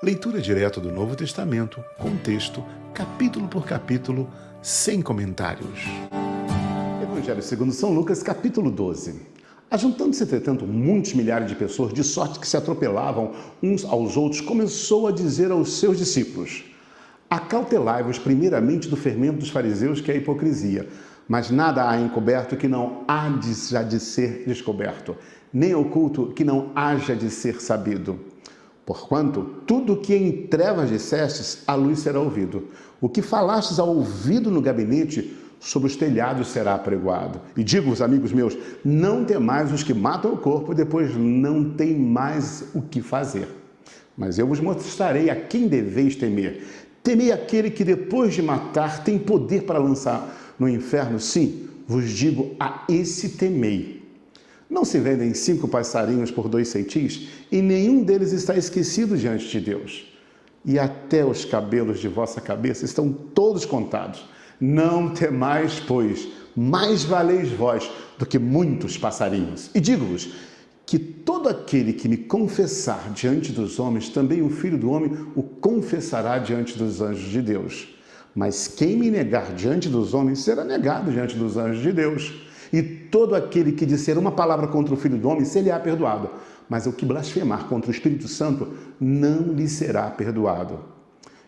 Leitura direta do Novo Testamento, com texto, capítulo por capítulo, sem comentários. Evangelho segundo São Lucas, capítulo 12. Ajuntando-se, entretanto, muitos milhares de pessoas, de sorte que se atropelavam uns aos outros, começou a dizer aos seus discípulos: acautelai-vos primeiramente do fermento dos fariseus, que é a hipocrisia. Mas nada há encoberto que não há já de ser descoberto, nem oculto que não haja de ser sabido. Porquanto, tudo o que em trevas dissestes, à luz será ouvido. O que falastes ao ouvido no gabinete, sobre os telhados será apregoado. E digo-vos, amigos meus, não temais os que matam o corpo e depois não têm mais o que fazer. Mas eu vos mostrarei a quem deveis temer. Temei aquele que depois de matar tem poder para lançar no inferno. Sim, vos digo, a esse temei. Não se vendem 5 passarinhos por 2 centis, e nenhum deles está esquecido diante de Deus. E até os cabelos de vossa cabeça estão todos contados. Não temais, pois, mais valeis vós do que muitos passarinhos. E digo-vos que todo aquele que me confessar diante dos homens, também o Filho do Homem o confessará diante dos anjos de Deus. Mas quem me negar diante dos homens, será negado diante dos anjos de Deus. E todo aquele que disser uma palavra contra o Filho do Homem, se-lhe-á perdoado. Mas o que blasfemar contra o Espírito Santo, não lhe será perdoado.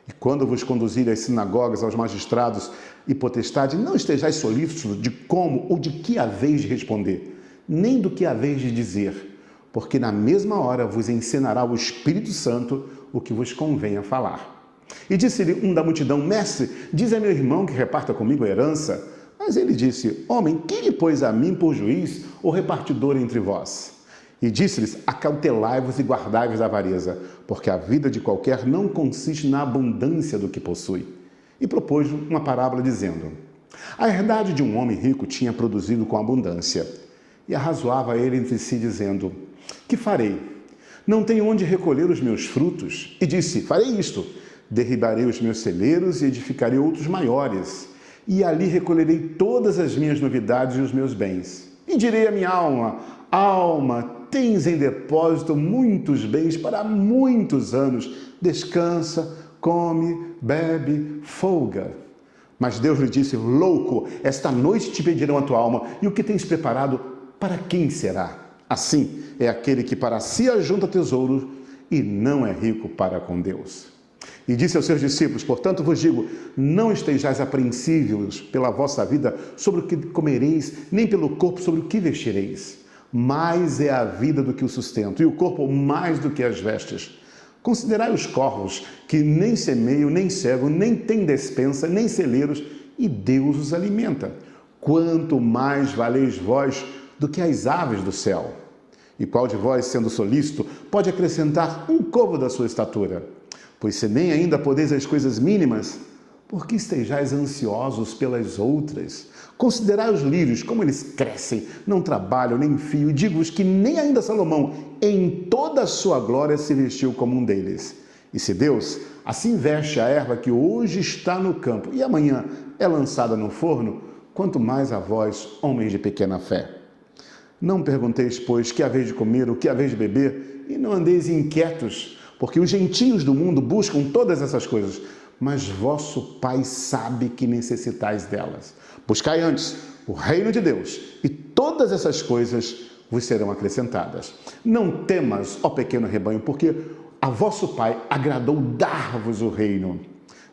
E quando vos conduzirem às sinagogas, aos magistrados e potestade, não estejais solícitos de como ou de que haveis de responder, nem do que haveis de dizer, porque na mesma hora vos ensinará o Espírito Santo o que vos convenha falar. E disse-lhe um da multidão: mestre, diz a meu irmão que reparta comigo a herança. Mas ele disse: homem, quem lhe pôs a mim por juiz ou repartidor entre vós? E disse-lhes: acautelai-vos e guardai-vos da avareza, porque a vida de qualquer não consiste na abundância do que possui. E propôs uma parábola dizendo: a herdade de um homem rico tinha produzido com abundância. E arrazoava ele entre si, dizendo: que farei? Não tenho onde recolher os meus frutos. E disse: farei isto: derribarei os meus celeiros e edificarei outros maiores. E ali recolherei todas as minhas novidades e os meus bens. E direi à minha alma: alma, tens em depósito muitos bens para muitos anos. Descansa, come, bebe, folga. Mas Deus lhe disse: louco, esta noite te pedirão a tua alma, e o que tens preparado, para quem será? Assim é aquele que para si ajunta tesouros e não é rico para com Deus. E disse aos seus discípulos: portanto vos digo, não estejais apreensivos pela vossa vida sobre o que comereis, nem pelo corpo sobre o que vestireis. Mais é a vida do que o sustento, e o corpo mais do que as vestes. Considerai os corvos, que nem semeiam, nem cegam, nem têm despensa, nem celeiros, e Deus os alimenta. Quanto mais valeis vós do que as aves do céu? E qual de vós, sendo solícito, pode acrescentar um côvado da sua estatura? Pois se nem ainda podeis as coisas mínimas, por que estejais ansiosos pelas outras? Considerai os lírios, como eles crescem, não trabalham, nem fiam, e digo-vos que nem ainda Salomão, em toda a sua glória, se vestiu como um deles. E se Deus assim veste a erva que hoje está no campo e amanhã é lançada no forno, quanto mais a vós, homens de pequena fé. Não pergunteis, pois, que haveis de comer ou que haveis de beber, e não andeis inquietos, porque os gentios do mundo buscam todas essas coisas, mas vosso Pai sabe que necessitais delas. Buscai antes o reino de Deus, e todas essas coisas vos serão acrescentadas. Não temas, ó pequeno rebanho, porque a vosso Pai agradou dar-vos o reino.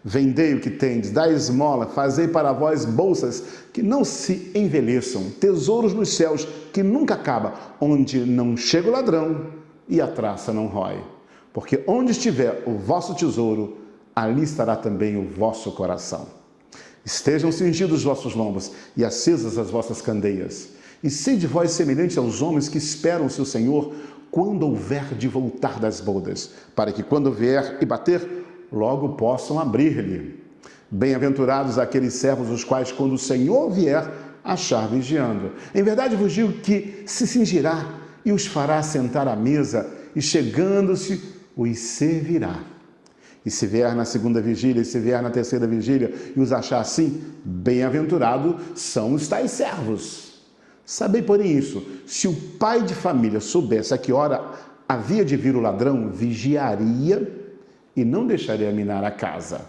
Vendei o que tendes, dai esmola, fazei para vós bolsas que não se envelheçam, tesouros nos céus que nunca acaba, onde não chega o ladrão e a traça não rói. Porque onde estiver o vosso tesouro, ali estará também o vosso coração. Estejam cingidos os vossos lombos e acesas as vossas candeias. E sede vós semelhantes aos homens que esperam o seu Senhor quando houver de voltar das bodas, para que quando vier e bater, logo possam abrir-lhe. Bem-aventurados aqueles servos os quais, quando o Senhor vier, achar vigiando. Em verdade vos digo que se cingirá e os fará sentar à mesa, e chegando-se, os servirá. E se vier na segunda vigília, e se vier na terceira vigília, e os achar assim, bem-aventurados são os tais servos. Sabei, porém, isso: se o pai de família soubesse a que hora havia de vir o ladrão, vigiaria e não deixarei minar a casa.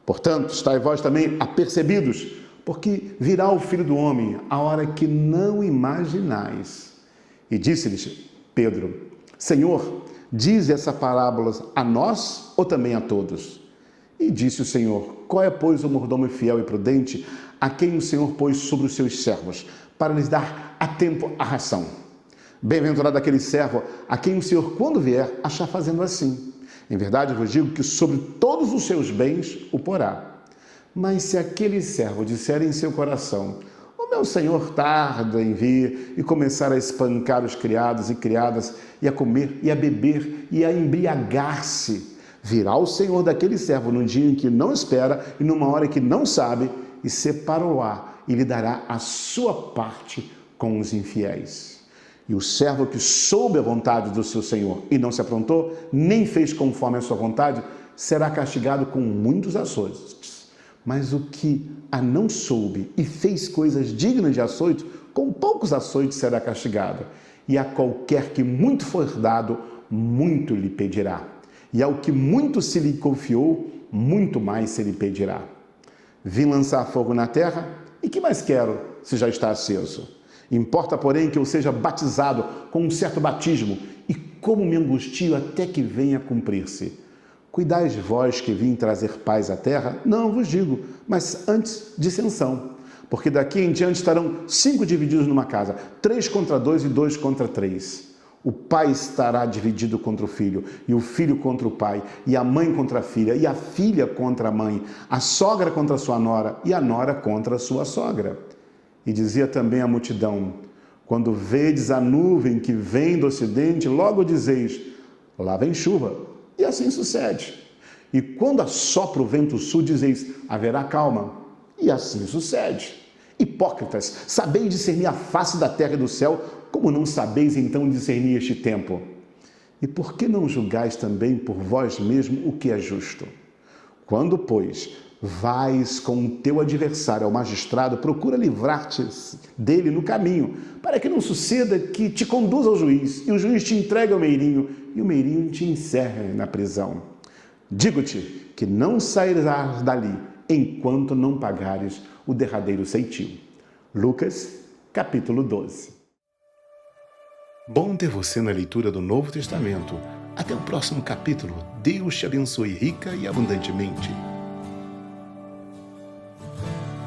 Portanto, estai vós também apercebidos, porque virá o Filho do Homem a hora que não imaginais. E disse-lhes Pedro: Senhor, diz essa parábola a nós ou também a todos? E disse o Senhor: Qual é, pois, o mordomo fiel e prudente, a quem o Senhor pôs sobre os seus servos, para lhes dar a tempo a ração? Bem-aventurado aquele servo a quem o Senhor, quando vier, achar fazendo assim. Em verdade vos digo que sobre todos os seus bens o porá. Mas se aquele servo disser em seu coração: O meu senhor tarda em vir, e começar a espancar os criados e criadas, e a comer, e a beber, e a embriagar-se, virá o senhor daquele servo num dia em que não espera, e numa hora que não sabe, e separá-lo-á, e lhe dará a sua parte com os infiéis. E o servo que soube a vontade do seu senhor e não se aprontou, nem fez conforme a sua vontade, será castigado com muitos açoites. Mas o que a não soube e fez coisas dignas de açoite, com poucos açoites será castigado. E a qualquer que muito for dado, muito lhe pedirá. E ao que muito se lhe confiou, muito mais se lhe pedirá. Vim lançar fogo na terra, e que mais quero, se já está aceso? Importa, porém, que eu seja batizado com um certo batismo, e como me angustio até que venha a cumprir-se. Cuidais vós que vim trazer paz à terra? Não vos digo, mas antes dissensão. Porque daqui em diante estarão 5 divididos numa casa, 3 contra 2 e 2 contra 3. O pai estará dividido contra o filho, e o filho contra o pai, e a mãe contra a filha, e a filha contra a mãe, a sogra contra a sua nora, e a nora contra a sua sogra. E dizia também a multidão: Quando vedes a nuvem que vem do ocidente, logo dizeis: Lá vem chuva. E assim sucede. E quando assopra o vento sul, dizeis: Haverá calma. E assim sucede. Hipócritas, sabeis discernir a face da terra e do céu, como não sabeis então discernir este tempo? E por que não julgais também por vós mesmos o que é justo? Quando, pois, vais com o teu adversário ao magistrado, procura livrar-te dele no caminho, para que não suceda que te conduza ao juiz, e o juiz te entregue ao meirinho, e o meirinho te encerre na prisão. Digo-te que não sairás dali, enquanto não pagares o derradeiro ceitil. Lucas, capítulo 12. Bom ter você na leitura do Novo Testamento. Até o próximo capítulo. Deus te abençoe rica e abundantemente.